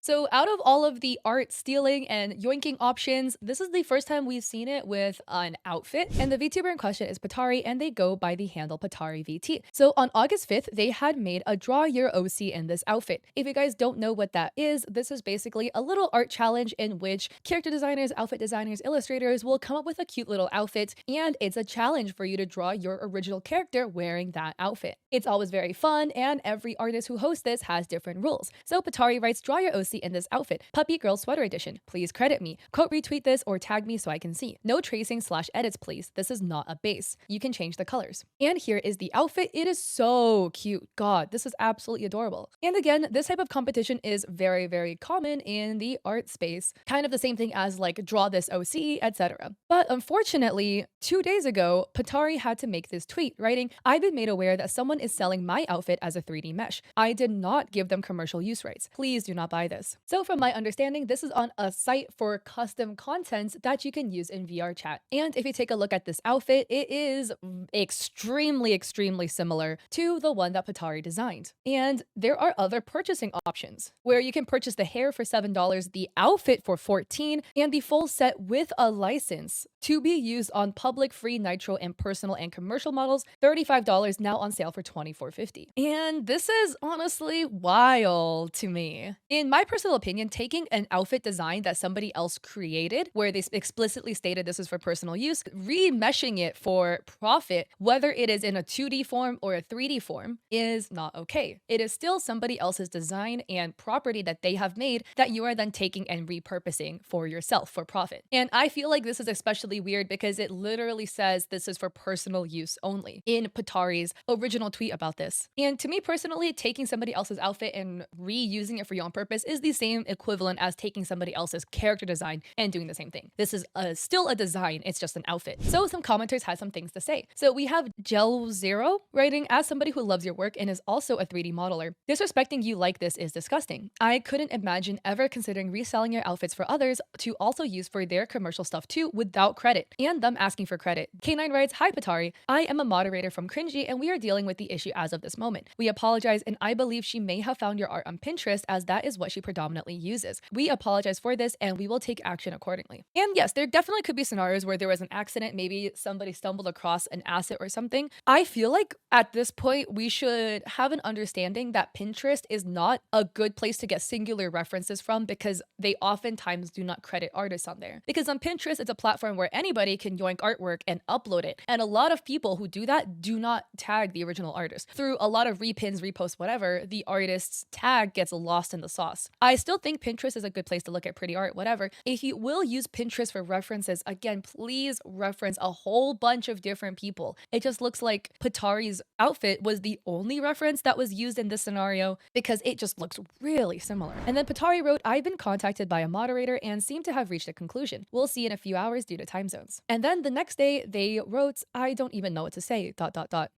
So out of all of the art stealing and yoinking options, this is the first time we've seen it with an outfit. And the VTuber in question is Patari, and they go by the handle Patari VT. So on August 5th, they had made a draw your OC in this outfit. If you guys don't know what that is, this is basically a little art challenge in which character designers, outfit designers, illustrators will come up with a cute little outfit, and it's a challenge for you to draw your original character wearing that outfit. It's always very fun, and every artist who hosts this has different rules. So Patari writes, draw your OC in this outfit. Puppy Girl Sweater Edition. Please credit me. Quote retweet this or tag me so I can see. No tracing/edits, please. This is not a base. You can change the colors. And here is the outfit. It is so cute. God, this is absolutely adorable. And again, this type of competition is very, very common in the art space. Kind of the same thing as like draw this OC, etc. But unfortunately, 2 days ago, Patari had to make this tweet writing, I've been made aware that someone is selling my outfit as a 3D mesh. I did not give them commercial use rights. Please do not buy this. So from my understanding, this is on a site for custom content that you can use in VR chat. And if you take a look at this outfit, it is extremely, extremely similar to the one that Patari designed. And there are other purchasing options where you can purchase the hair for $7, the outfit for $14, and the full set with a license to be used on public, free, nitro, and personal and commercial models, $35, now on sale for $24.50. And this is honestly wild to me. In my personal opinion, taking an outfit design that somebody else created, where they explicitly stated this is for personal use, remeshing it for profit, whether it is in a 2D form or a 3D form, is not okay. It is still somebody else's design and property that they have made that you are then taking and repurposing for yourself for profit. And I feel like this is especially weird because it literally says this is for personal use only in Patari's original tweet about this. And to me personally, taking somebody else's outfit and reusing it for your own purpose is the same equivalent as taking somebody else's character design and doing the same thing. This is still a design, it's just an outfit. So some commenters had some things to say. So we have Gel Zero writing, as somebody who loves your work and is also a 3D modeler, disrespecting you like this is disgusting. I couldn't imagine ever considering reselling your outfits for others to also use for their commercial stuff too without credit, and them asking for credit. K9 writes, hi Patari, I am a moderator from Cringy and we are dealing with the issue as of this moment. We apologize, and I believe she may have found your art on Pinterest as that is what she predominantly uses. We apologize for this and we will take action accordingly. And yes, there definitely could be scenarios where there was an accident, maybe somebody stumbled across an asset or something. I feel like at this point we should have an understanding that Pinterest is not a good place to get singular references from because they oftentimes do not credit artists on there. Because on Pinterest, it's a platform where anybody can yoink artwork and upload it. And a lot of people who do that do not tag the original artist. Through a lot of repins, reposts, whatever, the artist's tag gets lost in the sauce. I still think Pinterest is a good place to look at pretty art, whatever. If you will use Pinterest for references, again, please reference a whole bunch of different people. It just looks like Patari's outfit was the only reference that was used in this scenario because it just looks really similar. And then Patari wrote, I've been contacted by a moderator and seem to have reached a conclusion. We'll see in a few hours due to time zones. And then the next day they wrote, I don't even know what to say, ...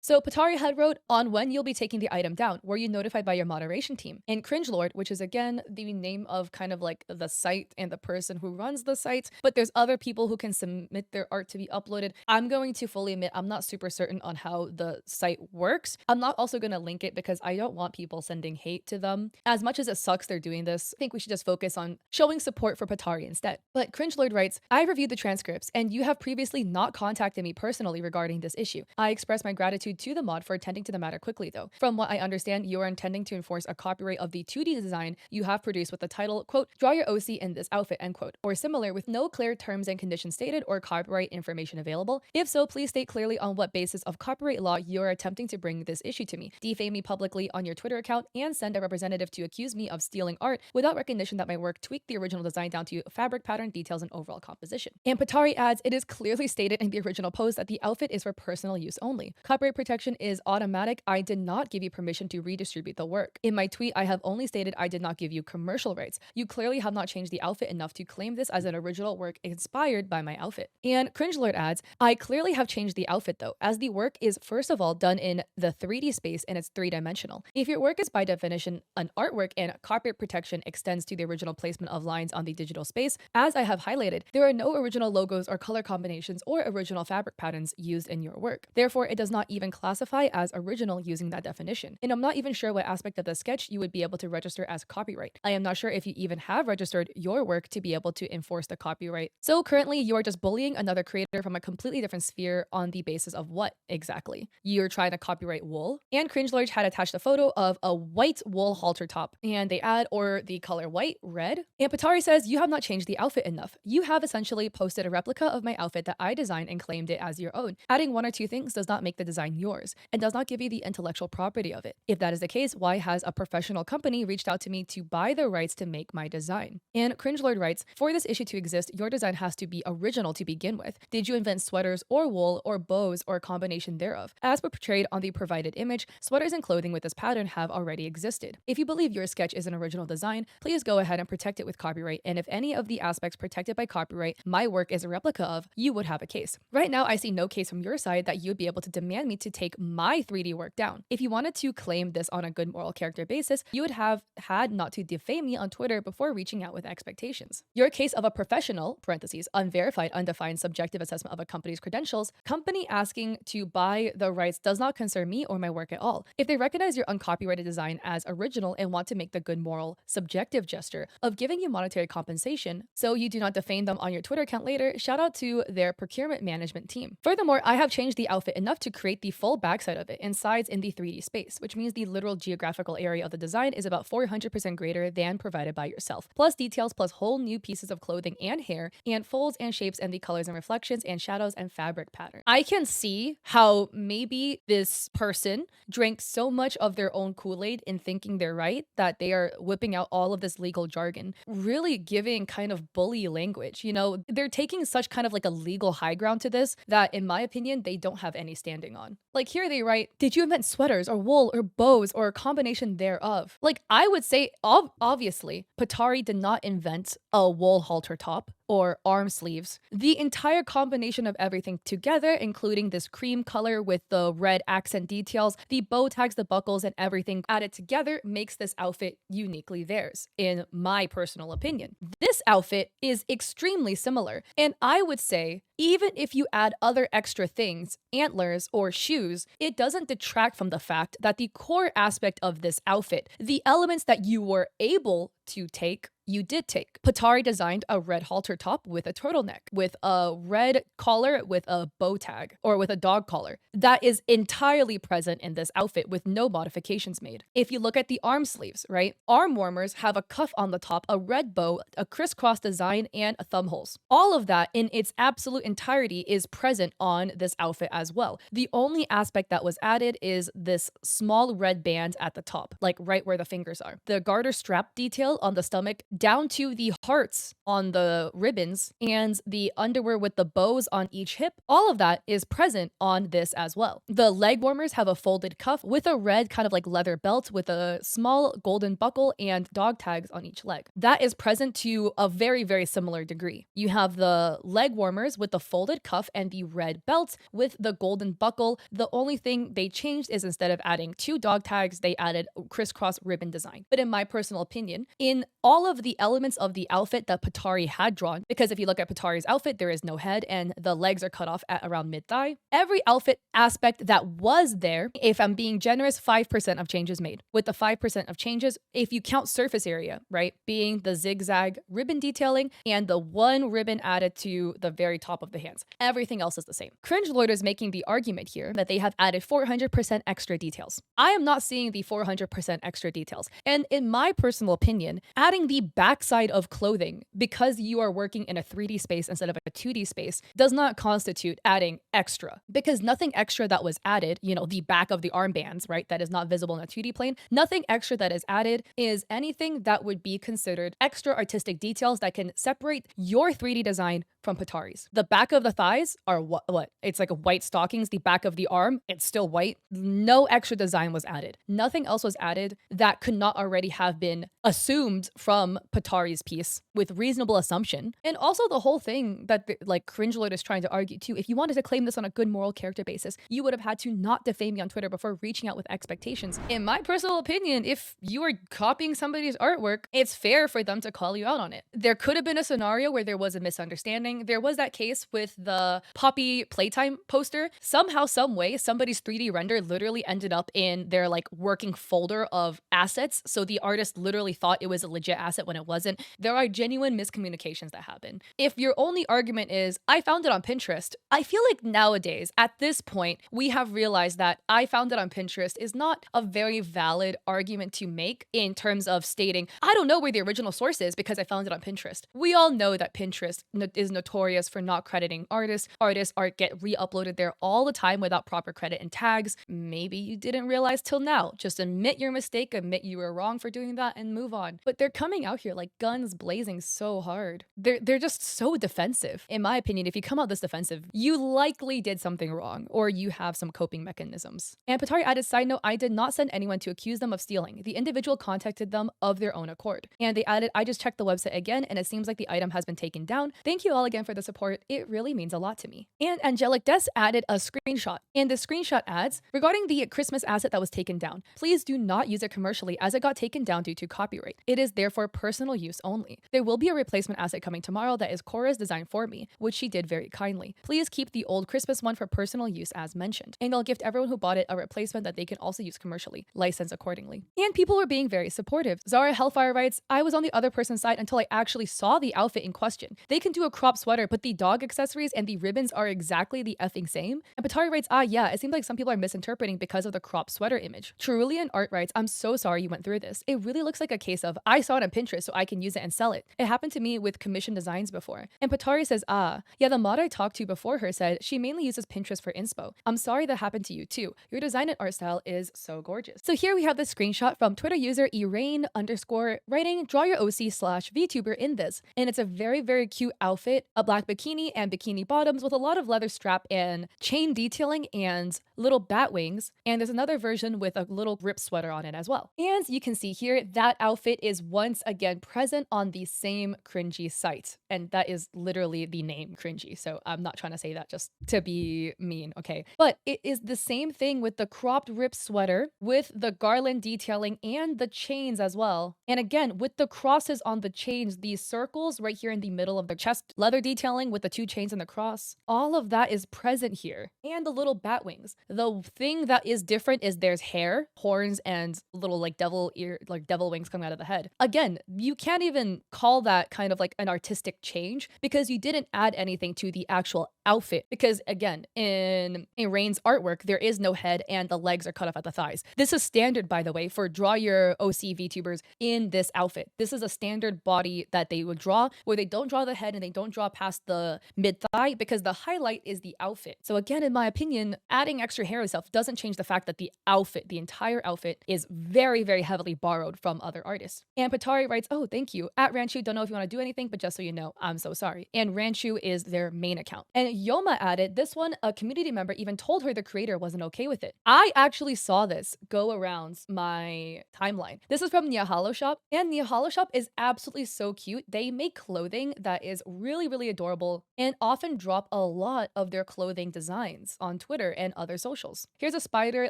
So Patari had wrote, on when you'll be taking the item down, were you notified by your moderation team? And Cringelord, which is again the name of kind of like the site and the person who runs the site, but there's other people who can submit their art to be uploaded. I'm going to fully admit I'm not super certain on how the site works. I'm not also going to link it because I don't want people sending hate to them. As much as it sucks they're doing this, I think we should just focus on showing support for Patari instead. But Cringelord writes, I reviewed the transcripts and you have previously not contacted me personally regarding this issue. I express my gratitude to the mod for attending to the matter quickly though. From what I understand, you are intending to enforce a copyright of the 2D design you have produced with the title, quote, draw your OC in this outfit, end quote, or similar with no clear terms and conditions stated or copyright information available. If so, please state clearly on what basis of copyright law you are attempting to bring this issue to me. Defame me publicly on your Twitter account and send a representative to accuse me of stealing art without recognition that my work tweaked the original design down to fabric pattern, details, and overall composition. And Patari adds, it is clearly stated in the original post that the outfit is for personal use only. Copyright protection is automatic. I did not give you permission to redistribute the work. In my tweet, I have only stated I did not give you commercial rights. You clearly have not changed the outfit enough to claim this as an original work inspired by my outfit. And Cringelord adds, I clearly have changed the outfit though, as the work is first of all done in the 3D space and it's three-dimensional. If your work is by definition an artwork and copyright protection extends to the original placement of lines on the digital space, as I have highlighted, there are no original logos or color combinations or original fabric patterns used in your work. Therefore, it does not even classify as original using that definition. And I'm not even sure what aspect of the sketch you would be able to register as copyright. I am not sure if you even have registered your work to be able to enforce the copyright. So currently you are just bullying another creator from a completely different sphere on the basis of what exactly? You're trying to copyright wool? And Cringe Lord had attached a photo of a white wool halter top, and they add or the color white, red. And Patari says, you have not changed the outfit enough. You have essentially posted a replica of my outfit that I designed and claimed it as your own. Adding one or two things does not make the design yours and does not give you the intellectual property of it. If that is the case, why has a professional company reached out to me to buy the rights to make my design? And Cringe Lord writes, for this issue to exist, your design has to be original to begin with. Did you invent sweaters or wool or bows or a combination thereof? As portrayed on the provided image, sweaters and clothing with this pattern have already existed. If you believe your sketch is an original design, please go ahead and protect it with copyright, and if any of the aspects protected by copyright my work is a replica of, you would have a case. Right now, I see no case from your side that you would be able to demand me to take my 3D work down. If you wanted to claim this on a good moral character basis, you would have had not to defame me on Twitter before reaching out with expectations. Your case of a professional, parentheses, unverified, undefined, subjective assessment of a company's credentials, company asking to buy the rights does not concern me or my work at all. If they recognize your uncopyrighted design as original and want to make the good moral, subjective gesture of giving you monetary compensation so you do not defame them on your Twitter account later, shout out to their procurement management team. Furthermore, I have changed the outfit enough to create the full backside of it and sides in the 3D space, which means the literal geographical area of the design is about 400% greater than provided by yourself, plus details plus whole new pieces of clothing and hair and folds and shapes and the colors and reflections and shadows and fabric pattern. I can see how maybe this person drank so much of their own Kool-Aid in thinking they're right that they are whipping out all of this legal jargon, really giving kind of bully language. You know, they're taking such kind of like a legal high ground to this that, in my opinion, they don't have any standing on. Like here they write, did you invent sweaters or wool or bows or a combination thereof? Like I would say, obviously, Patari did not invent a wool halter top or arm sleeves. The entire combination of everything together, including this cream color with the red accent details, the bow tags, the buckles, and everything added together makes this outfit uniquely theirs, in my personal opinion. This outfit is extremely similar, and I would say even if you add other extra things, antlers or shoes, it doesn't detract from the fact that the core aspect of this outfit, the elements that you were able to take, you did take. Patari designed a red halter top with a turtleneck, with a red collar with a bow tag, or with a dog collar. That is entirely present in this outfit with no modifications made. If you look at the arm sleeves, right? Arm warmers have a cuff on the top, a red bow, a crisscross design, and thumb holes. All of that in its absolute entirety is present on this outfit as well. The only aspect that was added is this small red band at the top, like right where the fingers are. The garter strap detail on the stomach down to the hearts on the ribbons and the underwear with the bows on each hip, all of that is present on this as well. The leg warmers have a folded cuff with a red kind of like leather belt with a small golden buckle and dog tags on each leg. That is present to a very, very similar degree. You have the leg warmers with the folded cuff and the red belt with the golden buckle. The only thing they changed is instead of adding 2 dog tags, they added crisscross ribbon design. But in my personal opinion, in all of the elements of the outfit that Patari had drawn, because if you look at Patari's outfit, there is no head and the legs are cut off at around mid-thigh. Every outfit aspect that was there, if I'm being generous, 5% of changes made. With the 5% of changes, if you count surface area, right, being the zigzag ribbon detailing and the one ribbon added to the very top of the hands, everything else is the same. Cringe Lord is making the argument here that they have added 400% extra details. I am not seeing the 400% extra details. And in my personal opinion, adding the backside of clothing because you are working in a 3D space instead of a 2D space does not constitute adding extra, because nothing extra that was added, you know, the back of the armbands, right, that is not visible in a 2D plane, nothing extra that is added is anything that would be considered extra artistic details that can separate your 3D design from Patari's. The back of the thighs are what? It's like a white stockings. The back of the arm, it's still white. No extra design was added. Nothing else was added that could not already have been assumed from Patari's piece with reasonable assumption. And also the whole thing that like Cringe Lord is trying to argue too, if you wanted to claim this on a good moral character basis, you would have had to not defame me on Twitter before reaching out with expectations. In my personal opinion, if you are copying somebody's artwork, it's fair for them to call you out on it. There could have been a scenario where there was a misunderstanding crediting. There was that case with the Poppy Playtime poster. Somehow, some way, somebody's 3D render literally ended up in their like working folder of assets. So the artist literally thought it was a legit asset when it wasn't. There are genuine miscommunications that happen. If your only argument is, I found it on Pinterest, I feel like nowadays, at this point, we have realized that I found it on Pinterest is not a very valid argument to make in terms of stating, I don't know where the original source is because I found it on Pinterest. We all know that Pinterest is notorious for not crediting artists. Artists' art get re-uploaded there all the time without proper credit and tags. Maybe you didn't realize till now. Just admit your mistake, admit you were wrong for doing that, and move on. But they're coming out here like guns blazing so hard. They're just so defensive. In my opinion, if you come out this defensive, you likely did something wrong or you have some coping mechanisms. And Patari added, side note, I did not send anyone to accuse them of stealing. The individual contacted them of their own accord. And they added, I just checked the website again and it seems like the item has been taken down. Thank you all again for the support. It really means a lot to me. And Angelic Des added a screenshot. And the screenshot adds, regarding the Christmas asset that was taken down, please do not use it commercially as it got taken down due to copyright. It is therefore personal use only. There will be a replacement asset coming tomorrow that is Cora's design for me, which she did very kindly. Please keep the old Christmas one for personal use as mentioned. And I'll gift everyone who bought it a replacement that they can also use commercially, licensed accordingly. And people were being very supportive. Zara Hellfire writes, I was on the other person's side until I actually saw the outfit in question. They can do a crop sweater, but the dog accessories and the ribbons are exactly the effing same. And Patari writes, yeah, it seems like some people are misinterpreting because of the crop sweater image. Cerulean Art writes, I'm so sorry you went through this. It really looks like a case of, I saw it on Pinterest so I can use it and sell it. It happened to me with commissioned designs before. And Patari says, yeah, the mod I talked to before her said she mainly uses Pinterest for inspo. I'm sorry that happened to you too. Your design and art style is so gorgeous. So here we have the screenshot from Twitter user Irain _ writing, draw your OC/VTuber in this. And it's a very, very cute outfit, a black bikini and bikini bottoms with a lot of leather strap and chain detailing and little bat wings. And there's another version with a little grip sweater on it as well. And you can see here that outfit is once again present on the same cringy site. And that is literally the name cringy. So I'm not trying to say that just to be mean, okay? But it is the same thing with the cropped rip sweater with the garland detailing and the chains as well. And again, with the crosses on the chains, these circles right here in the middle of the chest, leather detailing with the two chains and the cross, all of that is present here. And the little bat wings. The thing that is different is there's hair, horns, and little like devil wings coming out of the head. Again, you can't even call that kind of like an artistic change because you didn't add anything to the actual outfit. Because again, in Rain's artwork, there is no head and the legs are cut off at the thighs. This is standard, by the way, for draw your OC VTubers in this outfit. This is a standard body that they would draw where they don't draw the head and they don't draw past the mid thigh because the highlight is the outfit. So again, in my opinion, adding extra hair itself doesn't change the fact that the outfit, the entire outfit, is very, very heavily borrowed from other artists. And Patari writes, oh, thank you. At Ranchu, don't know if you want to do anything, but just so you know, I'm so sorry. And Ranchu is their main account. And Yoma added, this one, a community member even told her the creator wasn't okay with it. I actually saw this go around my timeline. This is from Nia Hollow Shop, and Nia Hollow Shop is absolutely so cute. They make clothing that is really, really adorable and often drop a lot of their clothing designs on Twitter and other socials. Here's a spider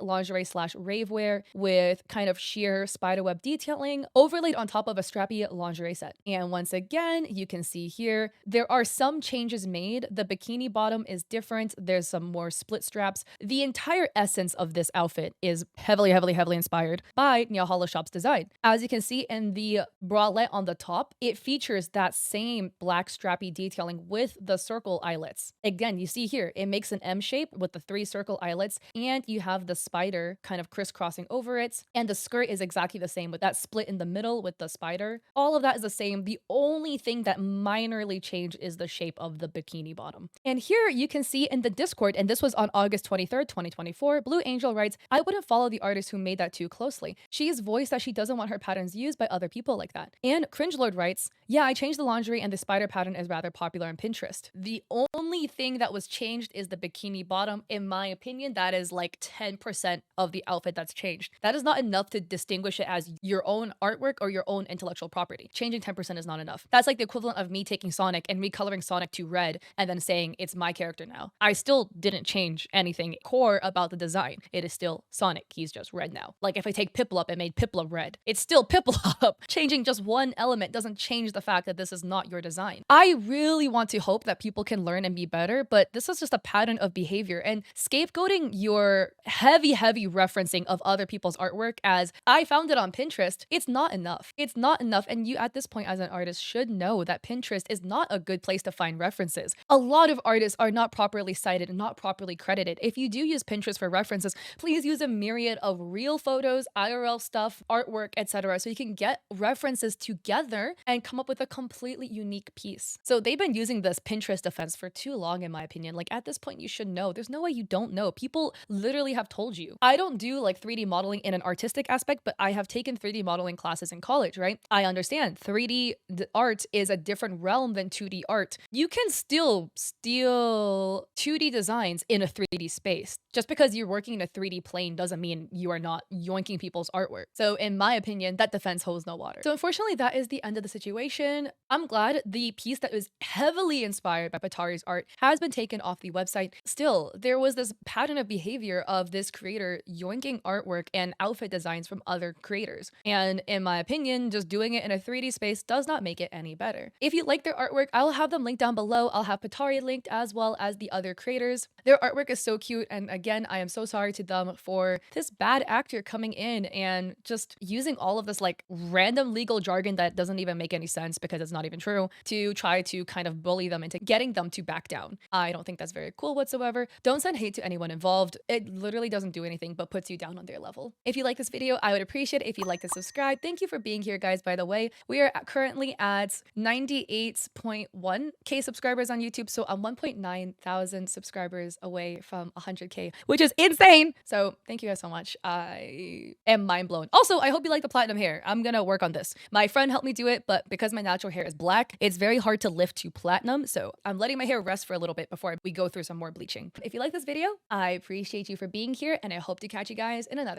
lingerie / rave wear with kind of sheer spiderweb detailing overlaid on top of a strappy lingerie set. And once again, you can see here, there are some changes made. The bikini bottom is different. There's some more split straps. The entire essence of this outfit is heavily, heavily, heavily inspired by Nia Hollow Shop's design. As you can see in the bralette on the top, it features that same black strappy detailing with the circle eyelets. Again, you see here, it makes an M shape with the 3 circle eyelets, and you have the spider kind of crisscrossing over it. And the skirt is exactly the same with that split in the middle with the spider. All of that is the same. The only thing that minorly changed is the shape of the bikini bottom. And here you can see in the Discord, and this was on August 23rd, 2024, Blue Angel writes, I wouldn't follow the artist who made that too closely. She's voiced that she doesn't want her patterns used by other people like that. And Cringelord writes, yeah, I changed the lingerie and the spider pattern is rather popular on Pinterest. The only thing that was changed is the bikini bottom. In my opinion, that is like 10% of the outfit that's changed. That is not enough to distinguish it as your own artwork or your own intellectual property. Changing 10% is not enough. That's like the equivalent of me taking Sonic and recoloring Sonic to red and then saying it's my character now. I still didn't change anything core about the design. It is still Sonic. He's just red now. Like if I take Piplup and made Piplup red, it's still Piplup. Changing just one element doesn't change the fact that this is not your design. I really want to hope that people can learn and be better, but this is just a pattern of behavior. And scapegoating your heavy, heavy referencing of other people's artwork as I found it on Pinterest, it's not enough. It's not enough. And you, at this point, as an artist, should know that Pinterest is not a good place to find references. A lot of artists are not properly cited and not properly credited. If you do use Pinterest for references, please use a myriad of real photos, IRL stuff, artwork, etc. so you can get references together and come up with a completely unique piece. So they've been using this Pinterest defense for too long, in my opinion. Like, at this point, you should know. There's no way you don't know. People literally have told you. I don't do like 3D modeling in an artistic aspect, but I have taken 3D modeling classes in college, right? I understand 3D art is a different realm than 2D art. You can still steal 2D designs in a 3D space. Just because you're working in a 3D plane doesn't mean you are not yoinking people's artwork. So in my opinion, that defense holds no water. So unfortunately, that is the end of the situation. I'm glad the piece that was heavily inspired by Patari's art has been taken off the website. Still, there was this pattern of behavior of this creator yoinking artwork and outfit designs from other creators. And in my opinion, just doing it in a 3D space does not make it any better. If you like their artwork, I'll have them linked down below. I'll have Patari linked as well as the other creators. Their artwork is so cute, and again, I am so sorry to them for this bad actor coming in and just using all of this like random legal jargon that doesn't even make any sense because it's not even true to try to kind of bully them into getting them to back down. I don't think that's very cool whatsoever. Don't send hate to anyone involved. It literally doesn't do anything but puts you down on their level. If you like this video, I would appreciate it if you'd like to subscribe. Thank you for being here, guys. By the way, we are currently at 98.1k subscribers on YouTube, so I'm 1.9 thousand subscribers away from 100k, which is insane. So thank you guys so much. I am mind blown. Also, I hope you like the platinum hair. I'm gonna work on this. My friend helped me do it, but because my natural hair is black, it's very hard to lift to platinum. So I'm letting my hair rest for a little bit before we go through some more bleaching. If you like this video, I appreciate you for being here, and I hope to catch you guys in another one.